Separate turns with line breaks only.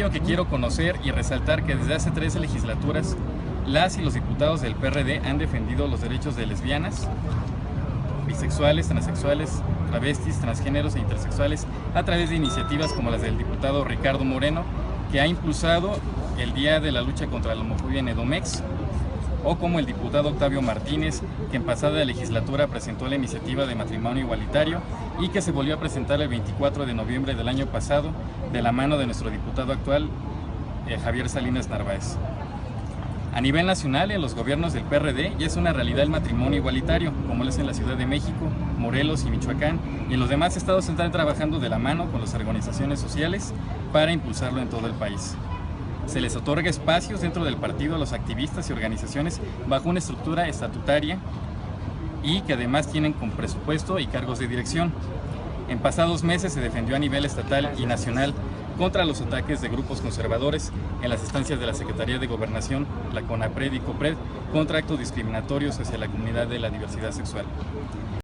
Que quiero conocer y resaltar que desde hace 13 legislaturas las y los diputados del PRD han defendido los derechos de lesbianas, bisexuales, transexuales, travestis, transgéneros e intersexuales a través de iniciativas como las del diputado Ricardo Moreno, que ha impulsado el Día de la Lucha contra la Homofobia en Edomex, o como el diputado Octavio Martínez, que en pasada legislatura presentó la iniciativa de matrimonio igualitario y que se volvió a presentar el 24 de noviembre del año pasado de la mano de nuestro diputado actual, Javier Salinas Narváez. A nivel nacional, en los gobiernos del PRD ya es una realidad el matrimonio igualitario, como lo es en la Ciudad de México, Morelos y Michoacán, y en los demás estados están trabajando de la mano con las organizaciones sociales para impulsarlo en todo el país. Se les otorga espacios dentro del partido a los activistas y organizaciones bajo una estructura estatutaria y que además tienen con presupuesto y cargos de dirección. En pasados meses se defendió a nivel estatal y nacional contra los ataques de grupos conservadores en las instancias de la Secretaría de Gobernación, la CONAPRED y COPRED, contra actos discriminatorios hacia la comunidad de la diversidad sexual.